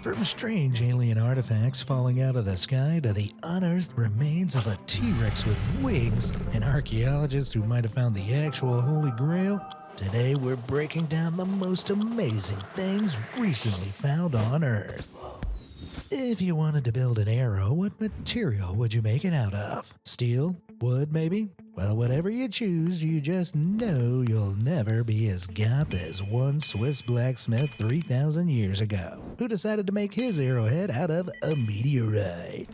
From strange alien artifacts falling out of the sky to the unearthed remains of a T-Rex with wings and archaeologists who might have found the actual Holy Grail, today we're breaking down the most amazing things recently found on Earth. If you wanted to build an arrow, what material would you make it out of? Steel? Wood, maybe? Well, whatever you choose, you just know you'll never be as goth as one Swiss blacksmith 3,000 years ago, who decided to make his arrowhead out of a meteorite.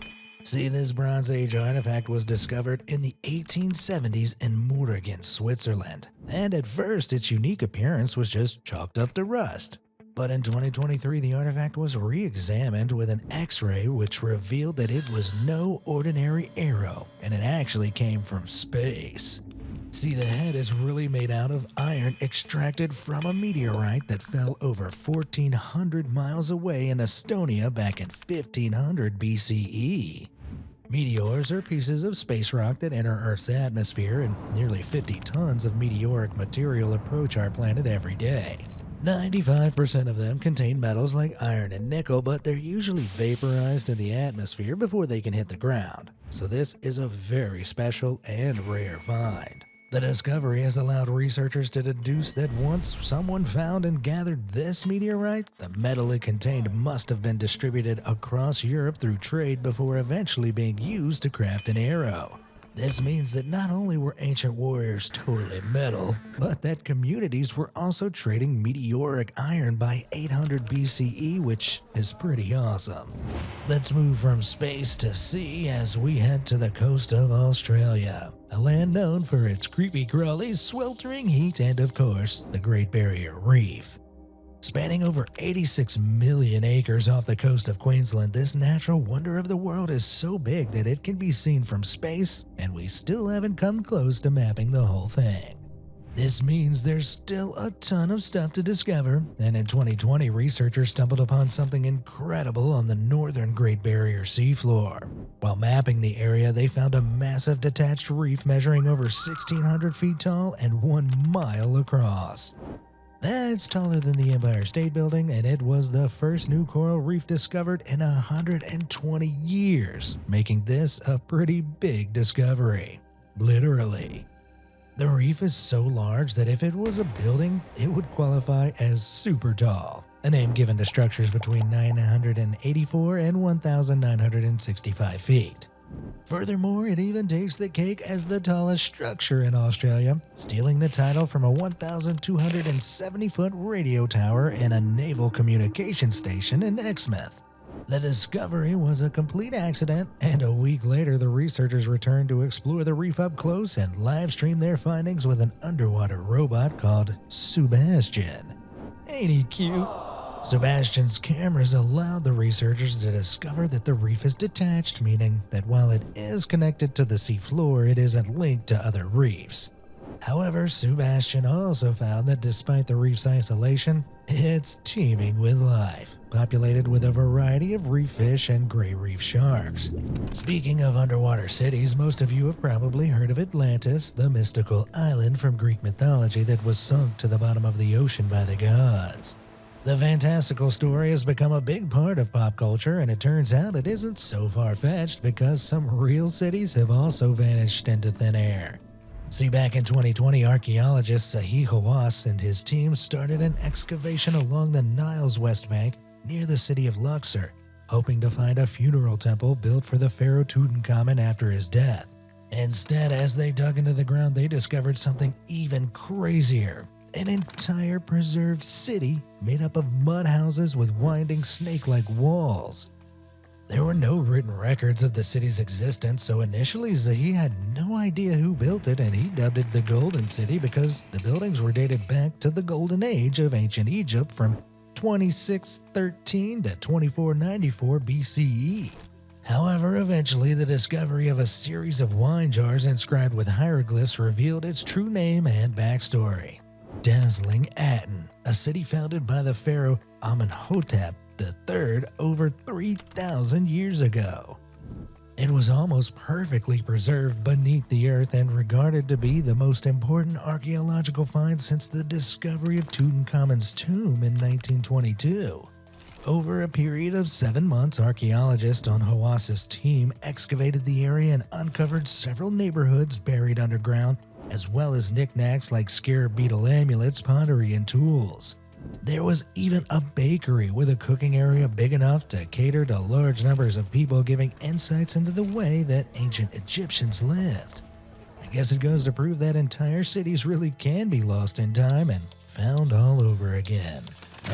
See, this Bronze Age artifact was discovered in the 1870s in Morgen, Switzerland, and at first its unique appearance was just chalked up to rust. But in 2023, the artifact was re-examined with an X-ray which revealed that it was no ordinary arrow, and it actually came from space. See, the head is really made out of iron extracted from a meteorite that fell over 1,400 miles away in Estonia back in 1500 BCE. Meteors are pieces of space rock that enter Earth's atmosphere, and nearly 50 tons of meteoric material approach our planet every day. 95% of them contain metals like iron and nickel, but they're usually vaporized in the atmosphere before they can hit the ground. So this is a very special and rare find. The discovery has allowed researchers to deduce that once someone found and gathered this meteorite, the metal it contained must have been distributed across Europe through trade before eventually being used to craft an arrow. This means that not only were ancient warriors totally metal, but that communities were also trading meteoric iron by 800 BCE, which is pretty awesome. Let's move from space to sea as we head to the coast of Australia, a land known for its creepy crawlies, sweltering heat, and of course, the Great Barrier Reef. Spanning over 86 million acres off the coast of Queensland, this natural wonder of the world is so big that it can be seen from space, and we still haven't come close to mapping the whole thing. This means there's still a ton of stuff to discover, and in 2020, researchers stumbled upon something incredible on the northern Great Barrier seafloor. While mapping the area, they found a massive detached reef measuring over 1,600 feet tall and 1 mile across. That's taller than the Empire State Building, and it was the first new coral reef discovered in 120 years, making this a pretty big discovery. Literally. The reef is so large that if it was a building, it would qualify as super tall, a name given to structures between 984 and 1,965 feet. Furthermore, it even takes the cake as the tallest structure in Australia, stealing the title from a 1,270-foot radio tower and a naval communication station in Exmouth. The discovery was a complete accident, and a week later the researchers returned to explore the reef up close and live-stream their findings with an underwater robot called Sebastian. Ain't he cute? Sebastian's cameras allowed the researchers to discover that the reef is detached, meaning that while it is connected to the seafloor, it isn't linked to other reefs. However, Sebastian also found that despite the reef's isolation, it's teeming with life, populated with a variety of reef fish and gray reef sharks. Speaking of underwater cities, most of you have probably heard of Atlantis, the mystical island from Greek mythology that was sunk to the bottom of the ocean by the gods. The fantastical story has become a big part of pop culture, and it turns out it isn't so far-fetched because some real cities have also vanished into thin air. See, back in 2020, archaeologist Zahi Hawass and his team started an excavation along the Nile's west bank near the city of Luxor, hoping to find a funeral temple built for the pharaoh Tutankhamun after his death. Instead, as they dug into the ground, they discovered something even crazier. An entire preserved city made up of mud houses with winding snake-like walls. There were no written records of the city's existence, so initially Zahi had no idea who built it, and he dubbed it the Golden City because the buildings were dated back to the Golden Age of ancient Egypt from 2613 to 2494 BCE. However, eventually the discovery of a series of wine jars inscribed with hieroglyphs revealed its true name and backstory. Dazzling Aten, a city founded by the pharaoh Amenhotep III over 3,000 years ago. It was almost perfectly preserved beneath the earth and regarded to be the most important archaeological find since the discovery of Tutankhamun's tomb in 1922. Over a period of 7 months, archaeologists on Hawass's team excavated the area and uncovered several neighborhoods buried underground, as well as knickknacks like scarab beetle amulets, pottery, and tools. There was even a bakery with a cooking area big enough to cater to large numbers of people, giving insights into the way that ancient Egyptians lived. I guess it goes to prove that entire cities really can be lost in time and found all over again.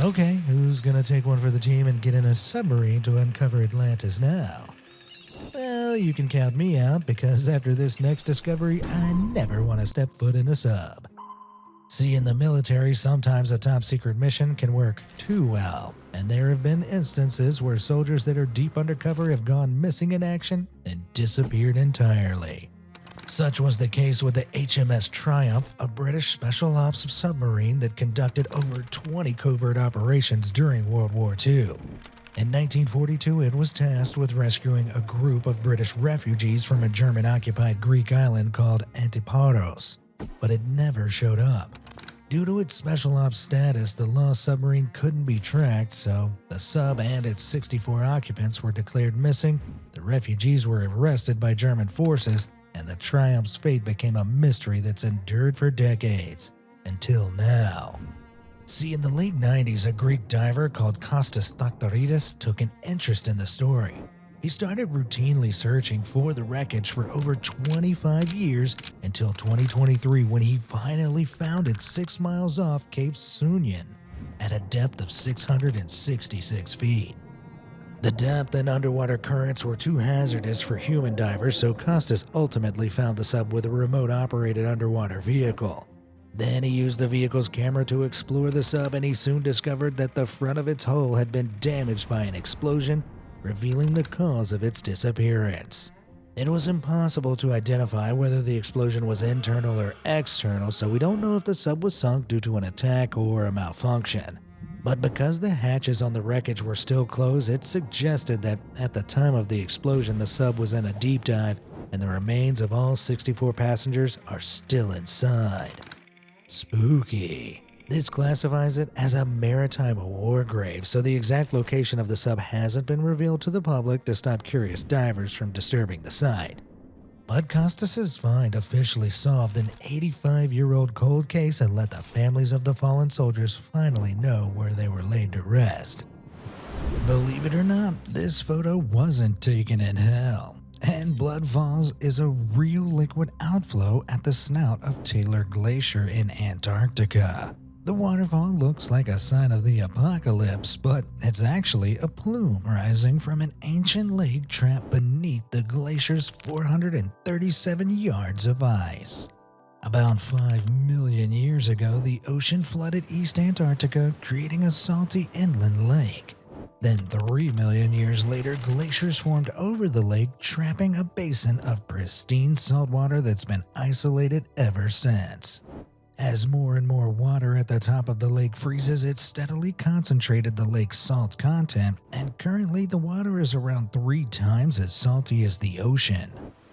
Okay, who's gonna take one for the team and get in a submarine to uncover Atlantis now? Well, you can count me out, because after this next discovery, I never want to step foot in a sub. See, in the military, sometimes a top-secret mission can work too well, and there have been instances where soldiers that are deep undercover have gone missing in action and disappeared entirely. Such was the case with the HMS Triumph, a British special ops submarine that conducted over 20 covert operations during World War II. In 1942, it was tasked with rescuing a group of British refugees from a German-occupied Greek island called Antiparos, but it never showed up. Due to its special ops status, the lost submarine couldn't be tracked, so the sub and its 64 occupants were declared missing, the refugees were arrested by German forces, and the Triumph's fate became a mystery that's endured for decades, until now. See, in the late 90s, a Greek diver called Kostas Thaktaridis took an interest in the story. He started routinely searching for the wreckage for over 25 years until 2023, when he finally found it 6 miles off Cape Sunion at a depth of 666 feet. The depth and underwater currents were too hazardous for human divers, so Kostas ultimately found the sub with a remote-operated underwater vehicle. Then he used the vehicle's camera to explore the sub, and he soon discovered that the front of its hull had been damaged by an explosion, revealing the cause of its disappearance. It was impossible to identify whether the explosion was internal or external, so we don't know if the sub was sunk due to an attack or a malfunction. But because the hatches on the wreckage were still closed, it suggested that at the time of the explosion, the sub was in a deep dive, and the remains of all 64 passengers are still inside. Spooky. This classifies it as a maritime war grave, so the exact location of the sub hasn't been revealed to the public to stop curious divers from disturbing the site. But Kostas's find officially solved an 85-year-old cold case and let the families of the fallen soldiers finally know where they were laid to rest. Believe it or not, this photo wasn't taken in hell, and Blood Falls is a real liquid outflow at the snout of Taylor Glacier in Antarctica. The waterfall looks like a sign of the apocalypse, but it's actually a plume rising from an ancient lake trapped beneath the glacier's 437 yards of ice. About 5 million years ago, the ocean flooded East Antarctica, creating a salty inland lake. Then 3 million years later, glaciers formed over the lake, trapping a basin of pristine saltwater that's been isolated ever since. As more and more water at the top of the lake freezes, it steadily concentrated the lake's salt content, and currently the water is around 3 times as salty as the ocean.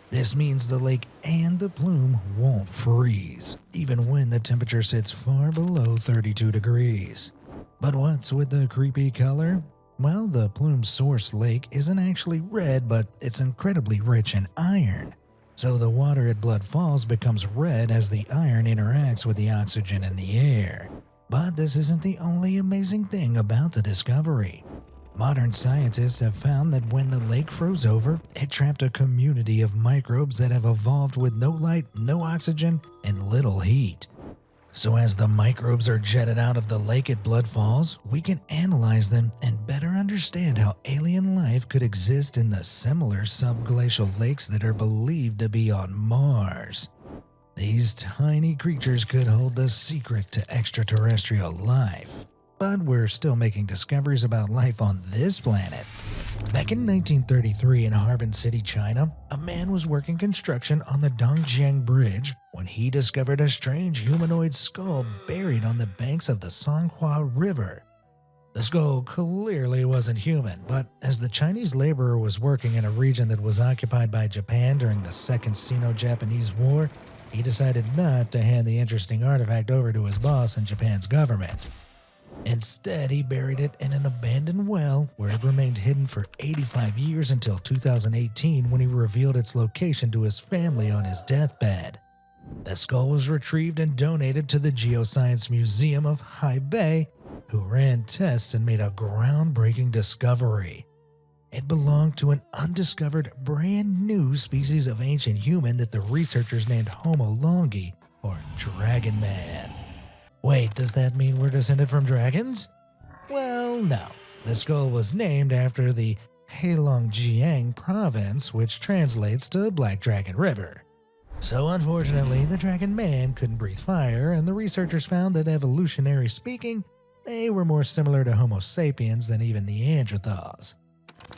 This means the lake and the plume won't freeze, even when the temperature sits far below 32 degrees. But what's with the creepy color? Well, the plume's source lake isn't actually red, but it's incredibly rich in iron. So the water at Blood Falls becomes red as the iron interacts with the oxygen in the air. But this isn't the only amazing thing about the discovery. Modern scientists have found that when the lake froze over, it trapped a community of microbes that have evolved with no light, no oxygen, and little heat. So as the microbes are jetted out of the lake at Blood Falls, we can analyze them and better understand how alien life could exist in the similar subglacial lakes that are believed to be on Mars. These tiny creatures could hold the secret to extraterrestrial life. But we're still making discoveries about life on this planet. Back in 1933 in Harbin City, China, a man was working construction on the Dongjiang Bridge when he discovered a strange humanoid skull buried on the banks of the Songhua River. The skull clearly wasn't human, but as the Chinese laborer was working in a region that was occupied by Japan during the Second Sino-Japanese War, he decided not to hand the interesting artifact over to his boss in Japan's government. Instead, he buried it in an abandoned well where it remained hidden for 85 years until 2018 when he revealed its location to his family on his deathbed. The skull was retrieved and donated to the Geoscience Museum of Hebei, who ran tests and made a groundbreaking discovery. It belonged to an undiscovered brand new species of ancient human that the researchers named Homo longi, or Dragon Man. Wait, does that mean we're descended from dragons? Well, no. The skull was named after the Heilongjiang province, which translates to Black Dragon River. So unfortunately, the Dragon Man couldn't breathe fire, and the researchers found that evolutionary speaking, they were more similar to Homo sapiens than even Neanderthals.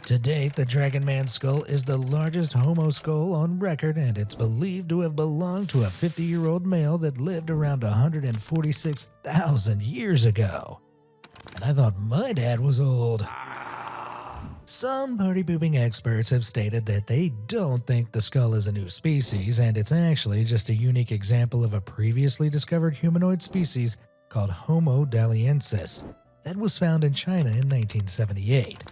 To date, the Dragon Man skull is the largest Homo skull on record, and it's believed to have belonged to a 50-year-old male that lived around 146,000 years ago. And I thought my dad was old. Some party-pooping experts have stated that they don't think the skull is a new species, and it's actually just a unique example of a previously discovered humanoid species called Homo daliensis that was found in China in 1978.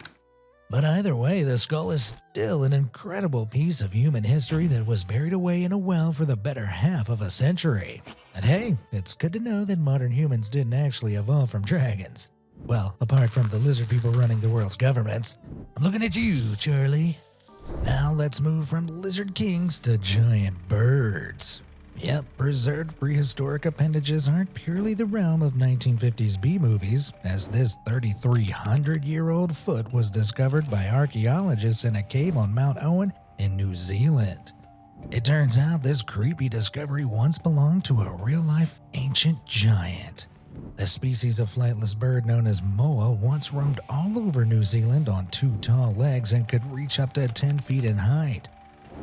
But either way, the skull is still an incredible piece of human history that was buried away in a well for the better half of a century. And hey, it's good to know that modern humans didn't actually evolve from dragons. Well, apart from the lizard people running the world's governments. I'm looking at you, Charlie. Now let's move from lizard kings to giant birds. Yep, preserved prehistoric appendages aren't purely the realm of 1950s B-movies, as this 3,300-year-old foot was discovered by archaeologists in a cave on Mount Owen in New Zealand. It turns out this creepy discovery once belonged to a real-life ancient giant. The species of flightless bird known as moa once roamed all over New Zealand on two tall legs and could reach up to 10 feet in height.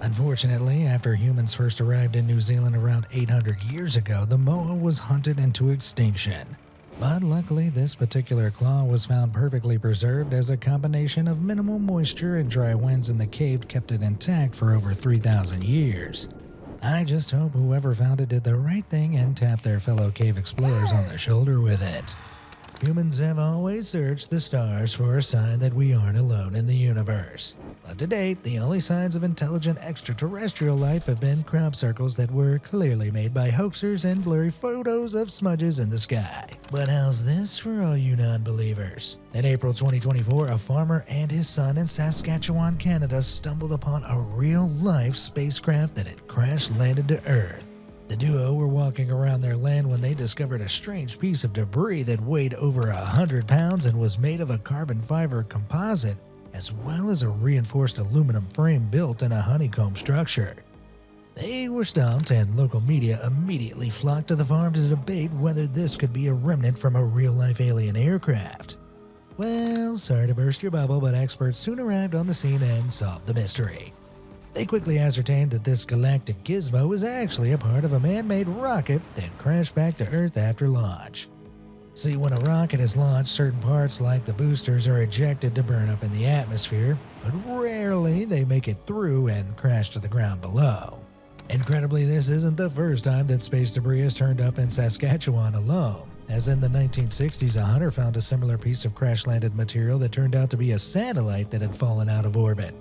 Unfortunately, after humans first arrived in New Zealand around 800 years ago, the moa was hunted into extinction. But luckily, this particular claw was found perfectly preserved as a combination of minimal moisture and dry winds in the cave kept it intact for over 3,000 years. I just hope whoever found it did the right thing and tapped their fellow cave explorers on the shoulder with it. Humans have always searched the stars for a sign that we aren't alone in the universe. But to date, the only signs of intelligent extraterrestrial life have been crop circles that were clearly made by hoaxers and blurry photos of smudges in the sky. But how's this for all you non-believers? In April 2024, a farmer and his son in Saskatchewan, Canada stumbled upon a real-life spacecraft that had crash-landed to Earth. The duo were walking around their land when they discovered a strange piece of debris that weighed over 100 pounds and was made of a carbon fiber composite, as well as a reinforced aluminum frame built in a honeycomb structure. They were stumped, and local media immediately flocked to the farm to debate whether this could be a remnant from a real-life alien aircraft. Well, sorry to burst your bubble, but experts soon arrived on the scene and solved the mystery. They quickly ascertained that this galactic gizmo was actually a part of a man-made rocket that crashed back to Earth after launch. See, when a rocket is launched, certain parts like the boosters are ejected to burn up in the atmosphere, but rarely they make it through and crash to the ground below. Incredibly, this isn't the first time that space debris has turned up in Saskatchewan alone, as in the 1960s a hunter found a similar piece of crash-landed material that turned out to be a satellite that had fallen out of orbit.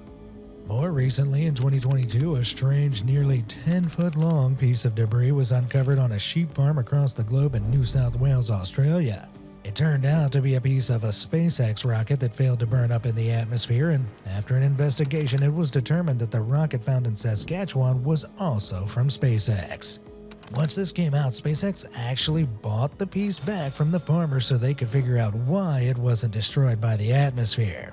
More recently, in 2022, a strange, nearly 10-foot-long piece of debris was uncovered on a sheep farm across the globe in New South Wales, Australia. It turned out to be a piece of a SpaceX rocket that failed to burn up in the atmosphere, and after an investigation, it was determined that the rocket found in Saskatchewan was also from SpaceX. Once this came out, SpaceX actually bought the piece back from the farmer so they could figure out why it wasn't destroyed by the atmosphere.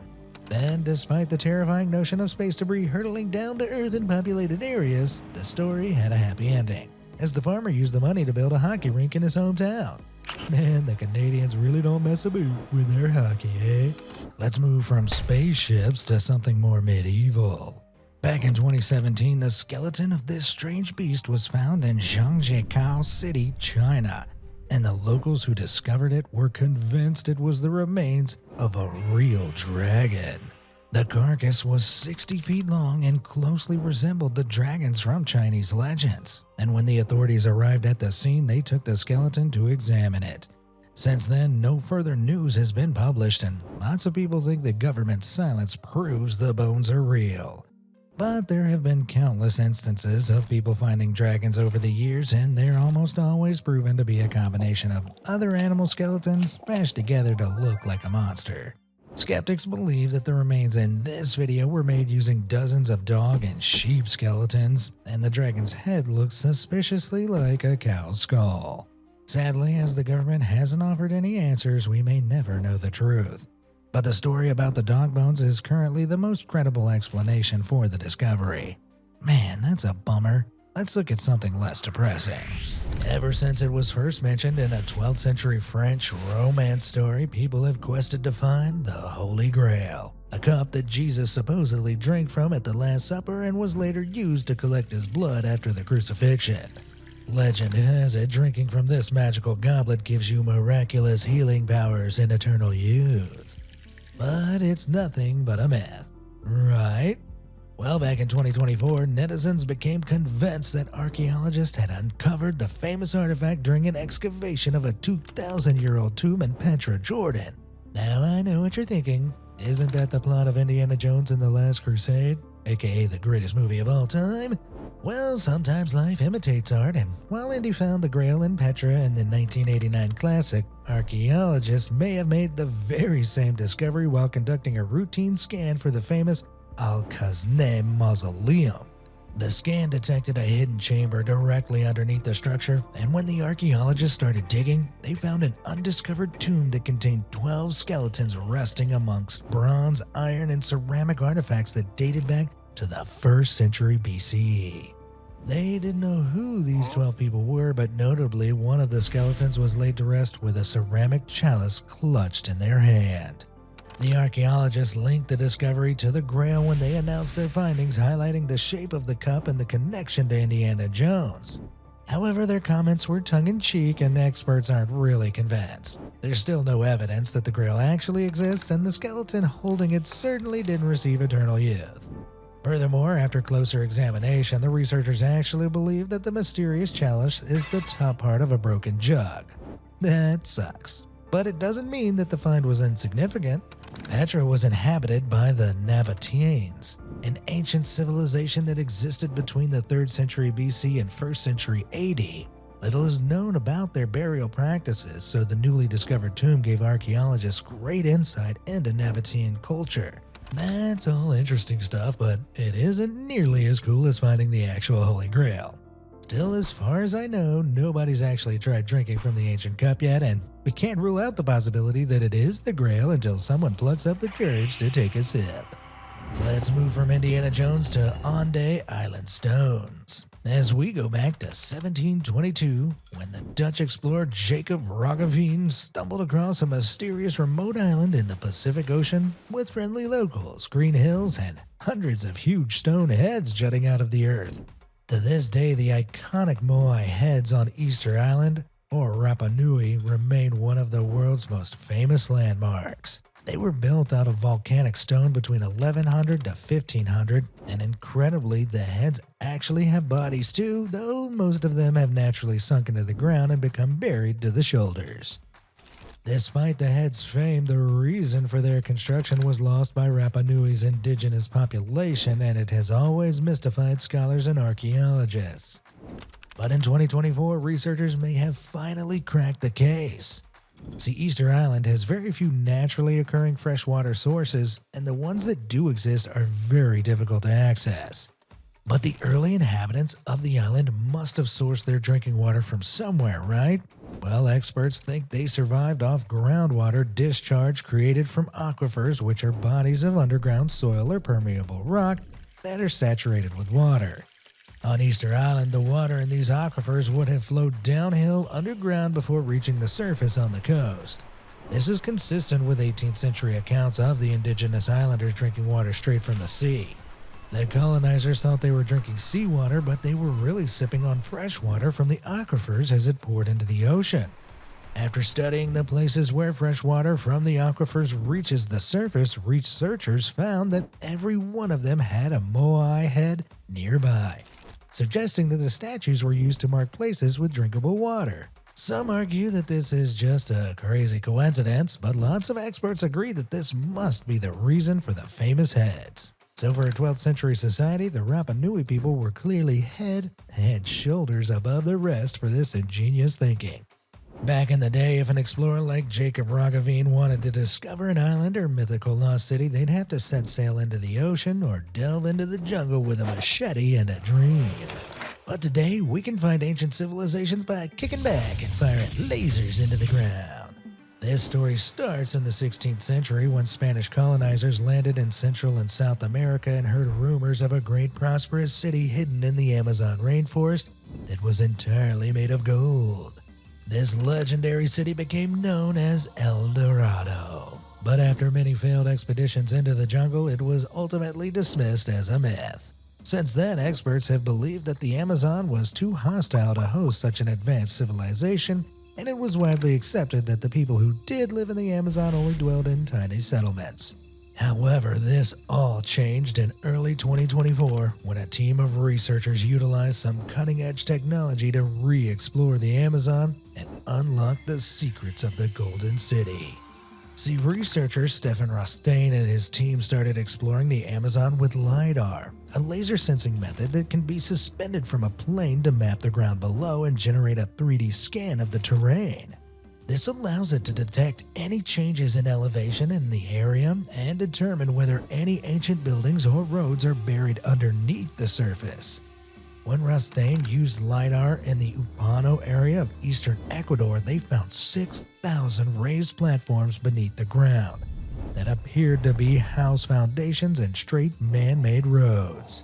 Then, despite the terrifying notion of space debris hurtling down to Earth in populated areas, the story had a happy ending, as the farmer used the money to build a hockey rink in his hometown. Man, the Canadians really don't mess about with their hockey, eh? Let's move from spaceships to something more medieval. Back in 2017, the skeleton of this strange beast was found in Zhangjiakou City, China, and the locals who discovered it were convinced it was the remains of a real dragon. The carcass was 60 feet long and closely resembled the dragons from Chinese legends, and when the authorities arrived at the scene, they took the skeleton to examine it. Since then, no further news has been published, and lots of people think the government's silence proves the bones are real. But there have been countless instances of people finding dragons over the years, and they're almost always proven to be a combination of other animal skeletons mashed together to look like a monster. Skeptics believe that the remains in this video were made using dozens of dog and sheep skeletons, and the dragon's head looks suspiciously like a cow's skull. Sadly, as the government hasn't offered any answers, we may never know the truth. But the story about the dog bones is currently the most credible explanation for the discovery. Man, that's a bummer. Let's look at something less depressing. Ever since it was first mentioned in a 12th century French romance story, people have quested to find the Holy Grail, a cup that Jesus supposedly drank from at the Last Supper and was later used to collect his blood after the crucifixion. Legend has it drinking from this magical goblet gives you miraculous healing powers and eternal youth. But it's nothing but a myth, right? Well, back in 2024, netizens became convinced that archaeologists had uncovered the famous artifact during an excavation of a 2,000-year-old tomb in Petra, Jordan. Now I know what you're thinking. Isn't that the plot of Indiana Jones and the Last Crusade, aka the greatest movie of all time? Well, sometimes life imitates art, and while Indy found the Grail in Petra in the 1989 classic, archaeologists may have made the very same discovery while conducting a routine scan for the famous Al-Khazneh Mausoleum. The scan detected a hidden chamber directly underneath the structure, and when the archaeologists started digging, they found an undiscovered tomb that contained 12 skeletons resting amongst bronze, iron, and ceramic artifacts that dated back to the 1st century BCE. They didn't know who these 12 people were, but notably one of the skeletons was laid to rest with a ceramic chalice clutched in their hand. The archaeologists linked the discovery to the Grail when they announced their findings, highlighting the shape of the cup and the connection to Indiana Jones. However, their comments were tongue-in-cheek and experts aren't really convinced. There's still no evidence that the Grail actually exists, and the skeleton holding it certainly didn't receive eternal youth. Furthermore, after closer examination, the researchers actually believe that the mysterious chalice is the top part of a broken jug. That sucks. But it doesn't mean that the find was insignificant. Petra was inhabited by the Nabateans, an ancient civilization that existed between the 3rd century BC and 1st century AD. Little is known about their burial practices, so the newly discovered tomb gave archaeologists great insight into Nabatean culture. That's all interesting stuff, but it isn't nearly as cool as finding the actual Holy Grail. Still, as far as I know, nobody's actually tried drinking from the ancient cup yet, and we can't rule out the possibility that it is the Grail until someone plucks up the courage to take a sip. Let's move from Indiana Jones to Onday Island Stones, as we go back to 1722, when the Dutch explorer Jacob Roggeveen stumbled across a mysterious remote island in the Pacific Ocean with friendly locals, green hills, and hundreds of huge stone heads jutting out of the earth. To this day, the iconic Moai heads on Easter Island, or Rapa Nui, remain one of the world's most famous landmarks. They were built out of volcanic stone between 1100 to 1500, and incredibly, the heads actually have bodies too, though most of them have naturally sunk into the ground and become buried to the shoulders. Despite the heads' fame, the reason for their construction was lost by Rapa Nui's indigenous population, and it has always mystified scholars and archaeologists. But in 2024, researchers may have finally cracked the case. See, Easter Island has very few naturally occurring freshwater sources, and the ones that do exist are very difficult to access. But the early inhabitants of the island must have sourced their drinking water from somewhere, right? Well, experts think they survived off groundwater discharge created from aquifers, which are bodies of underground soil or permeable rock that are saturated with water. On Easter Island, the water in these aquifers would have flowed downhill underground before reaching the surface on the coast. This is consistent with 18th century accounts of the indigenous islanders drinking water straight from the sea. The colonizers thought they were drinking seawater, but they were really sipping on fresh water from the aquifers as it poured into the ocean. After studying the places where fresh water from the aquifers reaches the surface, researchers found that every one of them had a Moai head nearby, suggesting that the statues were used to mark places with drinkable water. Some argue that this is just a crazy coincidence, but lots of experts agree that this must be the reason for the famous heads. So for a 12th century society, the Rapa Nui people were clearly head and shoulders above the rest for this ingenious thinking. Back in the day, if an explorer like Jacob Roggeveen wanted to discover an island or mythical lost city, they'd have to set sail into the ocean or delve into the jungle with a machete and a dream. But today, we can find ancient civilizations by kicking back and firing lasers into the ground. This story starts in the 16th century when Spanish colonizers landed in Central and South America and heard rumors of a great prosperous city hidden in the Amazon rainforest that was entirely made of gold. This legendary city became known as El Dorado. But after many failed expeditions into the jungle, it was ultimately dismissed as a myth. Since then, experts have believed that the Amazon was too hostile to host such an advanced civilization, and it was widely accepted that the people who did live in the Amazon only dwelled in tiny settlements. However, this all changed in early 2024 when a team of researchers utilized some cutting-edge technology to re-explore the Amazon and unlock the secrets of the Golden City. See, researcher Stefan Rostein and his team started exploring the Amazon with LiDAR, a laser sensing method that can be suspended from a plane to map the ground below and generate a 3D scan of the terrain. This allows it to detect any changes in elevation in the area and determine whether any ancient buildings or roads are buried underneath the surface. When Rostein used LiDAR in the Upano area of eastern Ecuador, they found 6,000 raised platforms beneath the ground that appeared to be house foundations and straight man-made roads.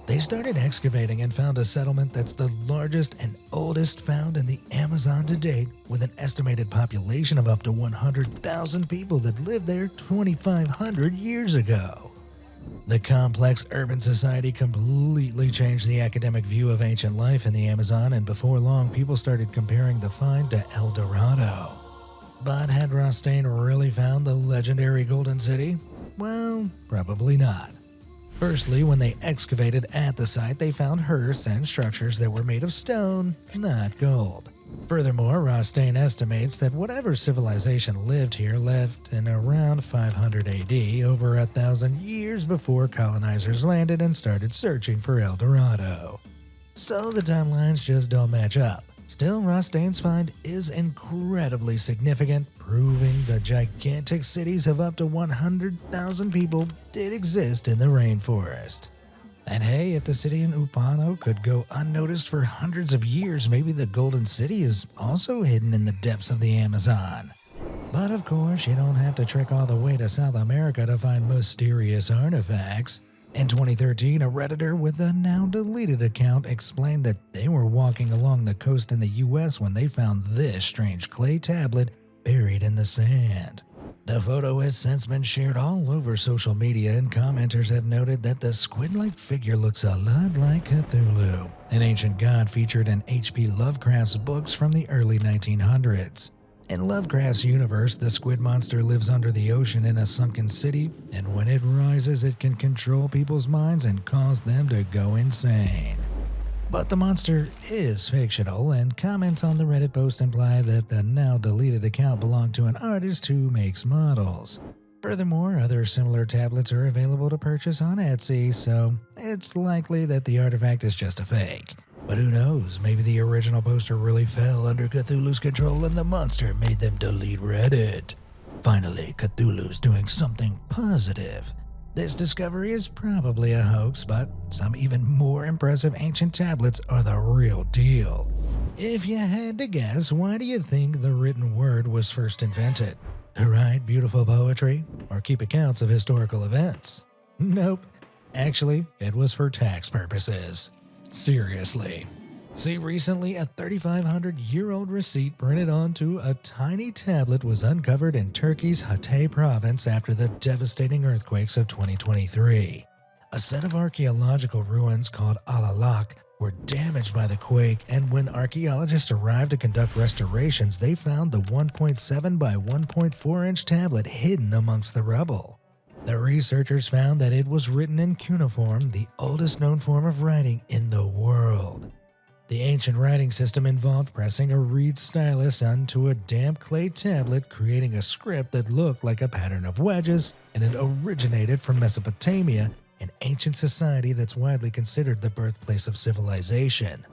They started excavating and found a settlement that's the largest and oldest found in the Amazon to date, with an estimated population of up to 100,000 people that lived there 2,500 years ago. The complex urban society completely changed the academic view of ancient life in the Amazon, and before long, people started comparing the find to El Dorado. But had Rostein really found the legendary Golden City? Well, probably not. Firstly, when they excavated at the site, they found hearths and structures that were made of stone, not gold. Furthermore, Rostein estimates that whatever civilization lived here lived in around 500 AD, over 1,000 years before colonizers landed and started searching for El Dorado. So the timelines just don't match up. Still, Rostein's find is incredibly significant, proving the gigantic cities of up to 100,000 people did exist in the rainforest. And hey, if the city in Upano could go unnoticed for hundreds of years, maybe the Golden City is also hidden in the depths of the Amazon. But of course, you don't have to trek all the way to South America to find mysterious artifacts. In 2013, a Redditor with a now-deleted account explained that they were walking along the coast in the US when they found this strange clay tablet buried in the sand. The photo has since been shared all over social media, and commenters have noted that the squid-like figure looks a lot like Cthulhu, an ancient god featured in H.P. Lovecraft's books from the early 1900s. In Lovecraft's universe, the squid monster lives under the ocean in a sunken city, and when it rises, it can control people's minds and cause them to go insane. But the monster is fictional, and comments on the Reddit post imply that the now-deleted account belonged to an artist who makes models. Furthermore, other similar tablets are available to purchase on Etsy, so it's likely that the artifact is just a fake. But who knows, maybe the original poster really fell under Cthulhu's control and the monster made them delete Reddit. Finally, Cthulhu's doing something positive. This discovery is probably a hoax, but some even more impressive ancient tablets are the real deal. If you had to guess, why do you think the written word was first invented? To write beautiful poetry or keep accounts of historical events? Nope. Actually, it was for tax purposes. Seriously. See, recently a 3,500-year-old receipt printed onto a tiny tablet was uncovered in Turkey's Hatay province after the devastating earthquakes of 2023. A set of archaeological ruins called Alalak were damaged by the quake, and when archaeologists arrived to conduct restorations, they found the 1.7 by 1.4-inch tablet hidden amongst the rubble. The researchers found that it was written in cuneiform, the oldest known form of writing in the world. The ancient writing system involved pressing a reed stylus onto a damp clay tablet, creating a script that looked like a pattern of wedges, and it originated from Mesopotamia, an ancient society that's widely considered the birthplace of civilization.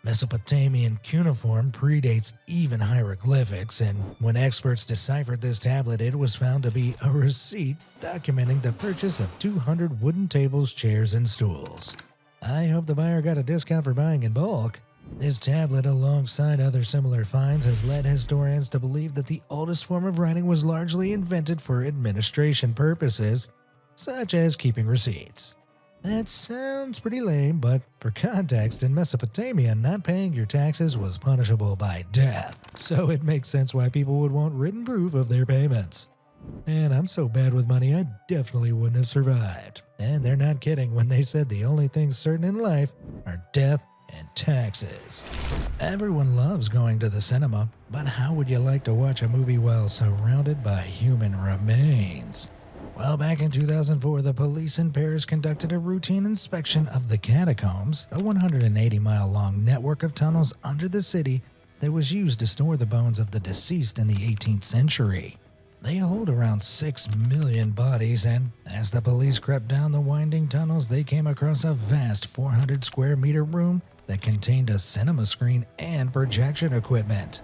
Mesopotamian cuneiform predates even hieroglyphics, and when experts deciphered this tablet, it was found to be a receipt documenting the purchase of 200 wooden tables, chairs, and stools. I hope the buyer got a discount for buying in bulk. This tablet, alongside other similar finds, has led historians to believe that the oldest form of writing was largely invented for administration purposes, such as keeping receipts. That sounds pretty lame, but for context, in Mesopotamia, not paying your taxes was punishable by death, so it makes sense why people would want written proof of their payments. And I'm so bad with money, I definitely wouldn't have survived. And they're not kidding when they said the only things certain in life are death and taxes. Everyone loves going to the cinema, but how would you like to watch a movie while surrounded by human remains? Well, back in 2004, the police in Paris conducted a routine inspection of the catacombs, a 180-mile-long network of tunnels under the city that was used to store the bones of the deceased in the 18th century. They hold around 6 million bodies, and as the police crept down the winding tunnels, they came across a vast 400-square-meter room that contained a cinema screen and projection equipment.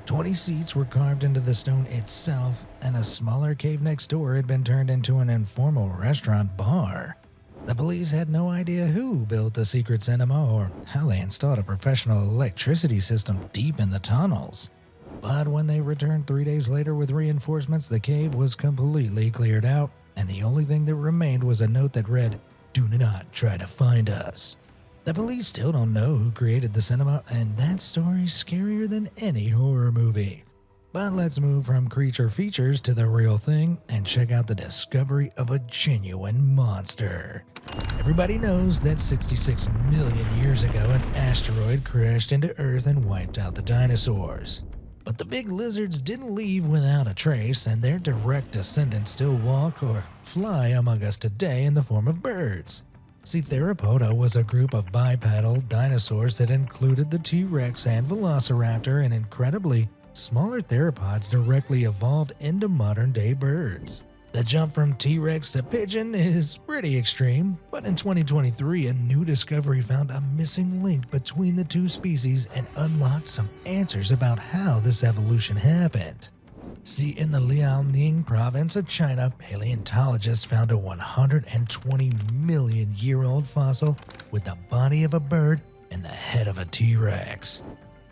20 seats were carved into the stone itself, and a smaller cave next door had been turned into an informal restaurant bar. The police had no idea who built the secret cinema or how they installed a professional electricity system deep in the tunnels. But when they returned 3 days later with reinforcements, the cave was completely cleared out, and the only thing that remained was a note that read, "Do not try to find us." The police still don't know who created the cinema, and that story's scarier than any horror movie. But let's move from creature features to the real thing and check out the discovery of a genuine monster. Everybody knows that 66 million years ago an asteroid crashed into Earth and wiped out the dinosaurs. But the big lizards didn't leave without a trace, and their direct descendants still walk or fly among us today in the form of birds. See, Theropoda was a group of bipedal dinosaurs that included the T-Rex and Velociraptor, and incredibly, smaller theropods directly evolved into modern-day birds. The jump from T-Rex to pigeon is pretty extreme, but in 2023, a new discovery found a missing link between the two species and unlocked some answers about how this evolution happened. See, in the Liaoning province of China, paleontologists found a 120 million year old fossil with the body of a bird and the head of a T-Rex.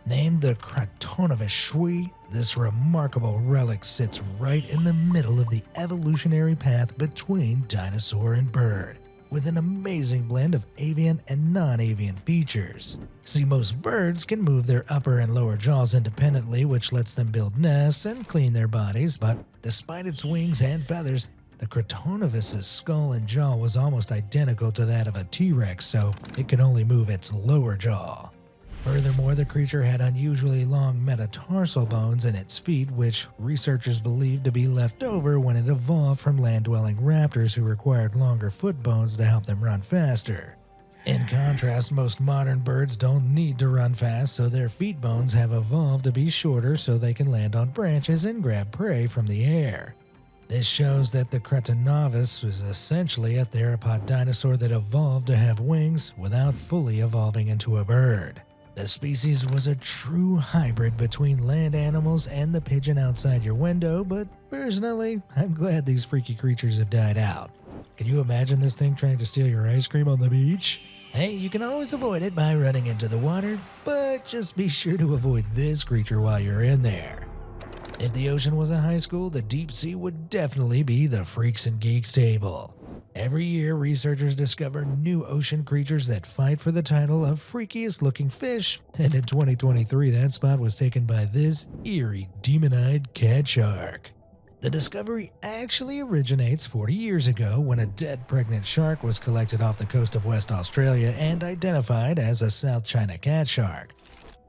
Named the Kratonovus shui, this remarkable relic sits right in the middle of the evolutionary path between dinosaur and bird, with an amazing blend of avian and non-avian features. See, most birds can move their upper and lower jaws independently, which lets them build nests and clean their bodies, but despite its wings and feathers, the Kratonovus's skull and jaw was almost identical to that of a T-Rex, so it could only move its lower jaw. Furthermore, the creature had unusually long metatarsal bones in its feet, which researchers believe to be left over when it evolved from land-dwelling raptors who required longer foot bones to help them run faster. In contrast, most modern birds don't need to run fast, so their feet bones have evolved to be shorter so they can land on branches and grab prey from the air. This shows that the Kratonovus was essentially a theropod dinosaur that evolved to have wings without fully evolving into a bird. The species was a true hybrid between land animals and the pigeon outside your window, but personally, I'm glad these freaky creatures have died out. Can you imagine this thing trying to steal your ice cream on the beach? Hey, you can always avoid it by running into the water, but just be sure to avoid this creature while you're in there. If the ocean was a high school, the deep sea would definitely be the Freaks and Geeks table. Every year, researchers discover new ocean creatures that fight for the title of freakiest looking fish, and in 2023 that spot was taken by this eerie demon-eyed cat shark. The discovery actually originates 40 years ago when a dead pregnant shark was collected off the coast of West Australia and identified as a South China cat shark.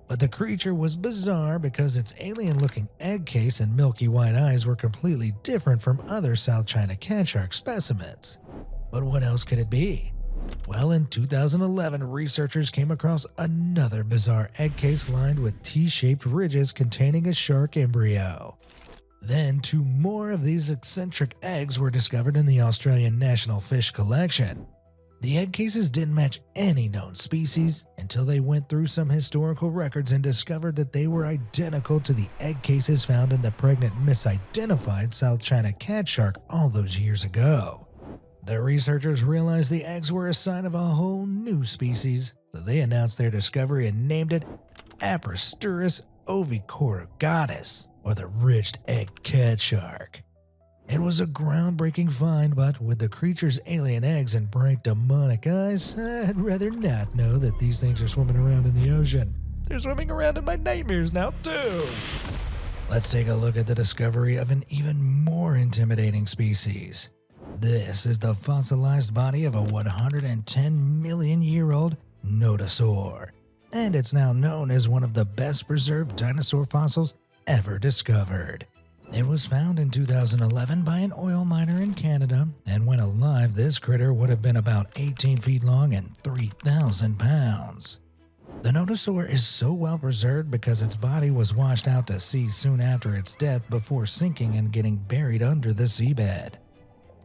But the creature was bizarre because its alien-looking egg case and milky white eyes were completely different from other South China cat shark specimens. But what else could it be? Well, in 2011, researchers came across another bizarre egg case lined with T-shaped ridges containing a shark embryo. Then, two more of these eccentric eggs were discovered in the Australian National Fish Collection. The egg cases didn't match any known species until they went through some historical records and discovered that they were identical to the egg cases found in the pregnant misidentified South China cat shark all those years ago. The researchers realized the eggs were a sign of a whole new species, so they announced their discovery and named it Apresturus ovicorrugatus, or the ridged egg cat shark. It was a groundbreaking find, but with the creature's alien eggs and bright demonic eyes, I'd rather not know that these things are swimming around in the ocean. They're swimming around in my nightmares now, too. Let's take a look at the discovery of an even more intimidating species. This is the fossilized body of a 110 million year old nodosaur, and it's now known as one of the best preserved dinosaur fossils ever discovered. It was found in 2011 by an oil miner in Canada, and when alive, this critter would have been about 18 feet long and 3,000 pounds. The nodosaur is so well preserved because its body was washed out to sea soon after its death before sinking and getting buried under the seabed.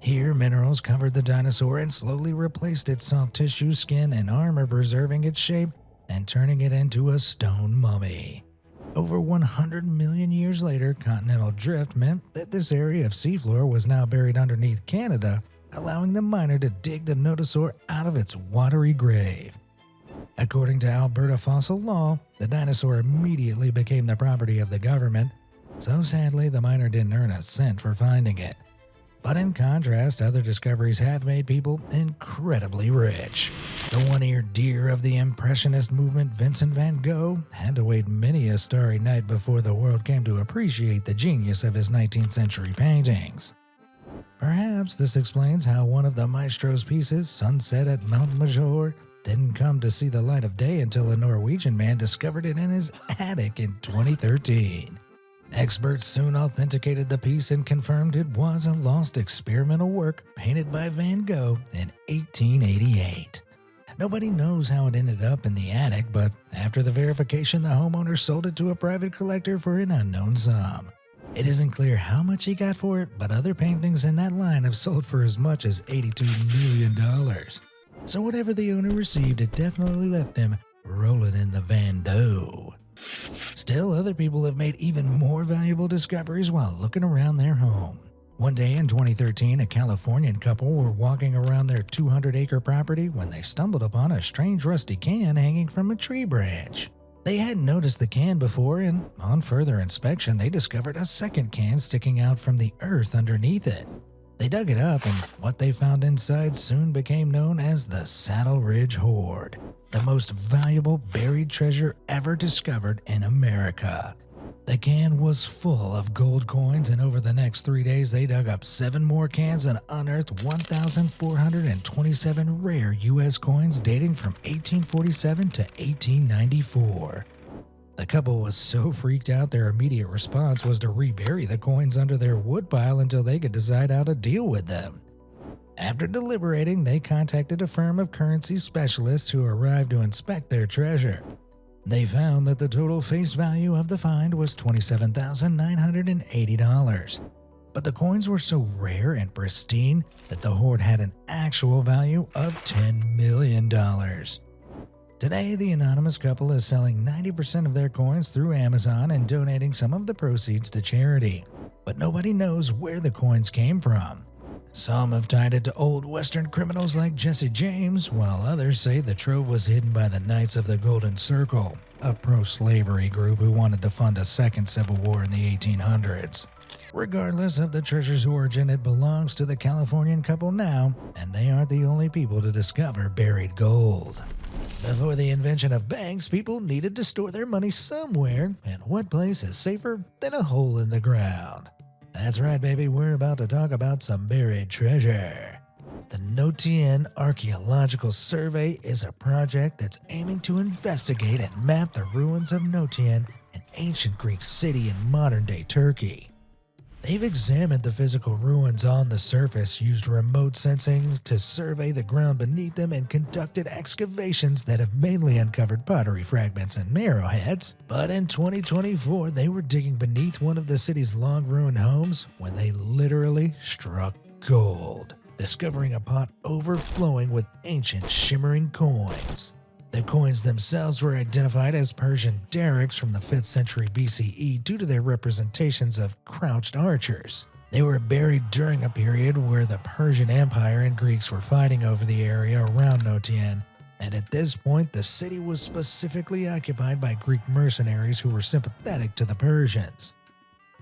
Here, minerals covered the dinosaur and slowly replaced its soft tissue, skin, and armor, preserving its shape and turning it into a stone mummy. Over 100 million years later, continental drift meant that this area of seafloor was now buried underneath Canada, allowing the miner to dig the nodosaur out of its watery grave. According to Alberta fossil law, the dinosaur immediately became the property of the government, so sadly the miner didn't earn a cent for finding it. But in contrast, other discoveries have made people incredibly rich. The one-eared deer of the Impressionist movement, Vincent van Gogh, had to wait many a starry night before the world came to appreciate the genius of his 19th century paintings. Perhaps this explains how one of the maestro's pieces, Sunset at Mount Major, didn't come to see the light of day until a Norwegian man discovered it in his attic in 2013. Experts soon authenticated the piece and confirmed it was a lost experimental work painted by Van Gogh in 1888. Nobody knows how it ended up in the attic, but after the verification, the homeowner sold it to a private collector for an unknown sum. It isn't clear how much he got for it, but other paintings in that line have sold for as much as $82 million. So whatever the owner received, it definitely left him rolling in the Van Gogh. Still, other people have made even more valuable discoveries while looking around their home. One day in 2013, a Californian couple were walking around their 200-acre property when they stumbled upon a strange rusty can hanging from a tree branch. They hadn't noticed the can before, and on further inspection, they discovered a second can sticking out from the earth underneath it. They dug it up, and what they found inside soon became known as the Saddle Ridge Hoard, the most valuable buried treasure ever discovered in America. The can was full of gold coins, and over the next 3 days, they dug up 7 more cans and unearthed 1,427 rare U.S. coins dating from 1847 to 1894. The couple was so freaked out, their immediate response was to rebury the coins under their woodpile until they could decide how to deal with them. After deliberating, they contacted a firm of currency specialists who arrived to inspect their treasure. They found that the total face value of the find was $27,980. But the coins were so rare and pristine that the hoard had an actual value of $10 million. Today, the anonymous couple is selling 90% of their coins through Amazon and donating some of the proceeds to charity. But nobody knows where the coins came from. Some have tied it to old Western criminals like Jesse James, while others say the trove was hidden by the Knights of the Golden Circle, a pro-slavery group who wanted to fund a second civil war in the 1800s. Regardless of the treasure's origin, it belongs to the Californian couple now, and they aren't the only people to discover buried gold. Before the invention of banks, people needed to store their money somewhere, and what place is safer than a hole in the ground? That's right, baby, we're about to talk about some buried treasure. The Notien Archaeological Survey is a project that's aiming to investigate and map the ruins of Notien, an ancient Greek city in modern-day Turkey. They've examined the physical ruins on the surface, used remote sensing to survey the ground beneath them, and conducted excavations that have mainly uncovered pottery fragments and arrowheads. But in 2024, they were digging beneath one of the city's long-ruined homes when they literally struck gold, discovering a pot overflowing with ancient shimmering coins. The coins themselves were identified as Persian derricks from the 5th century BCE due to their representations of crouched archers. They were buried during a period where the Persian Empire and Greeks were fighting over the area around Notian, and at this point the city was specifically occupied by Greek mercenaries who were sympathetic to the Persians.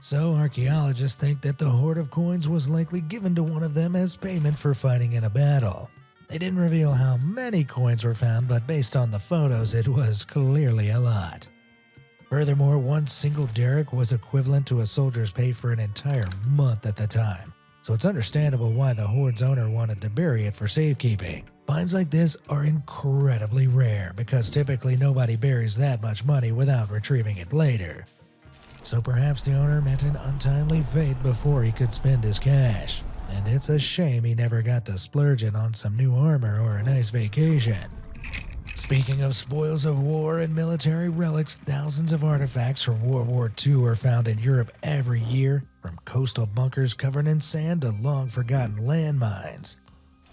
So archaeologists think that the hoard of coins was likely given to one of them as payment for fighting in a battle. They didn't reveal how many coins were found, but based on the photos, it was clearly a lot. Furthermore, one single derrick was equivalent to a soldier's pay for an entire month at the time, so it's understandable why the hoard's owner wanted to bury it for safekeeping. Finds like this are incredibly rare because typically nobody buries that much money without retrieving it later. So perhaps the owner met an untimely fate before he could spend his cash. And it's a shame he never got to splurge it on some new armor or a nice vacation. Speaking of spoils of war and military relics, thousands of artifacts from World War II are found in Europe every year, from coastal bunkers covered in sand to long-forgotten landmines.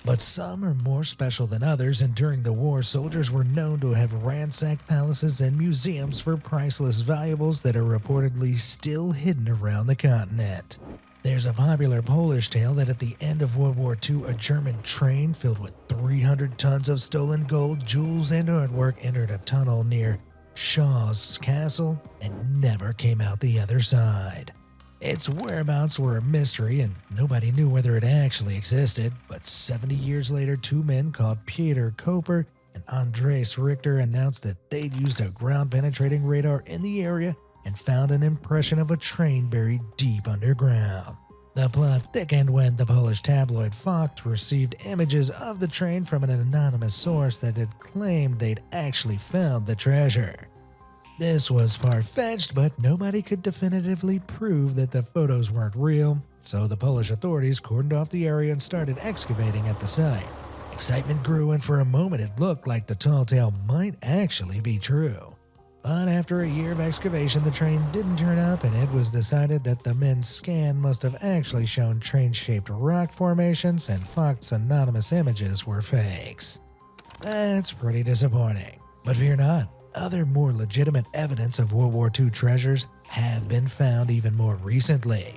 But some are more special than others, and during the war, soldiers were known to have ransacked palaces and museums for priceless valuables that are reportedly still hidden around the continent. There's a popular Polish tale that at the end of World War II, a German train filled with 300 tons of stolen gold, jewels, and artwork entered a tunnel near Shaw's castle and never came out the other side. Its whereabouts were a mystery and nobody knew whether it actually existed, but 70 years later, two men called Peter Koper and Andres Richter announced that they'd used a ground-penetrating radar in the area and found an impression of a train buried deep underground. The plot thickened when the Polish tabloid Fakt received images of the train from an anonymous source that had claimed they'd actually found the treasure. This was far-fetched, but nobody could definitively prove that the photos weren't real, so the Polish authorities cordoned off the area and started excavating at the site. Excitement grew, and for a moment it looked like the tall tale might actually be true. But after a year of excavation, the train didn't turn up, and it was decided that the men's scan must have actually shown train-shaped rock formations, and Fox's anonymous images were fakes. That's pretty disappointing. But fear not, other more legitimate evidence of World War II treasures have been found even more recently.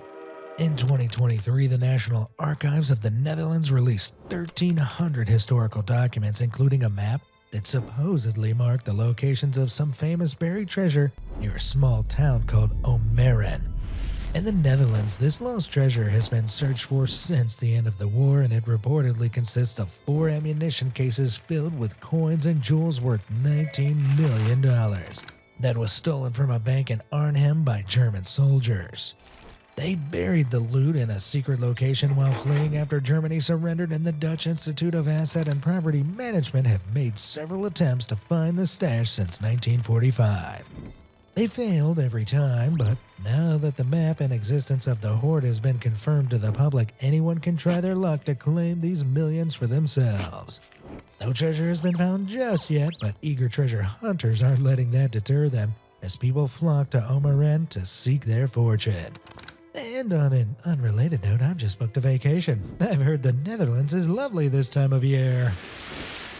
In 2023, the National Archives of the Netherlands released 1,300 historical documents, including a map that supposedly marked the locations of some famous buried treasure near a small town called Omeren. In the Netherlands, this lost treasure has been searched for since the end of the war, and it reportedly consists of 4 ammunition cases filled with coins and jewels worth $19 million that was stolen from a bank in Arnhem by German soldiers. They buried the loot in a secret location while fleeing after Germany surrendered, and the Dutch Institute of Asset and Property Management have made several attempts to find the stash since 1945. They failed every time, but now that the map and existence of the hoard has been confirmed to the public, anyone can try their luck to claim these millions for themselves. No treasure has been found just yet, but eager treasure hunters aren't letting that deter them as people flock to Omeren to seek their fortune. And on an unrelated note, I've just booked a vacation. I've heard the Netherlands is lovely this time of year.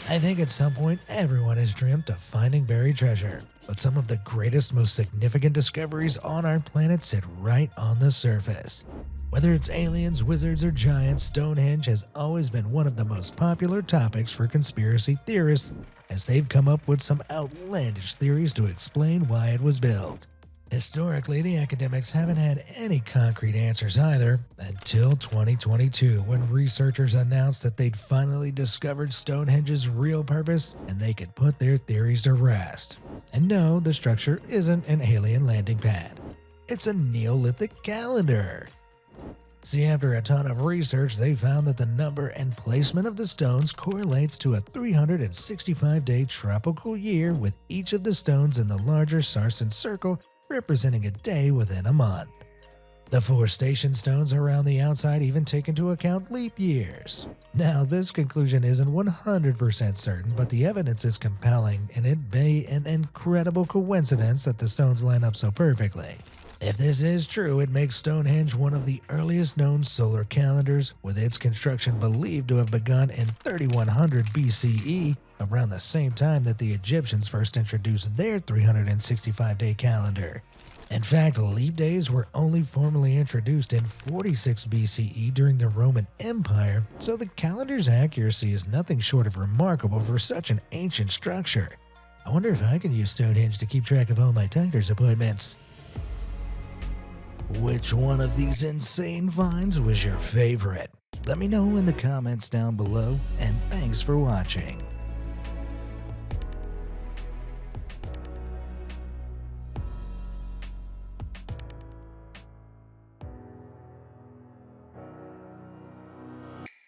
I think at some point everyone has dreamt of finding buried treasure, but some of the greatest, most significant discoveries on our planet sit right on the surface. Whether it's aliens, wizards, or giants, Stonehenge has always been one of the most popular topics for conspiracy theorists, as they've come up with some outlandish theories to explain why it was built. Historically, the academics haven't had any concrete answers either, until 2022, when researchers announced that they'd finally discovered Stonehenge's real purpose and they could put their theories to rest. And no, the structure isn't an alien landing pad. It's a Neolithic calendar. See, after a ton of research, they found that the number and placement of the stones correlates to a 365-day tropical year, with each of the stones in the larger Sarsen circle representing a day within a month. The 4 station stones around the outside even take into account leap years. Now, this conclusion isn't 100% certain, but the evidence is compelling, and it'd be an incredible coincidence that the stones line up so perfectly. If this is true, it makes Stonehenge one of the earliest known solar calendars, with its construction believed to have begun in 3100 BCE, around the same time that the Egyptians first introduced their 365-day calendar. In fact, leap days were only formally introduced in 46 BCE during the Roman Empire, so the calendar's accuracy is nothing short of remarkable for such an ancient structure. I wonder if I can use Stonehenge to keep track of all my doctor's appointments. Which one of these insane finds was your favorite? Let me know in the comments down below, and thanks for watching.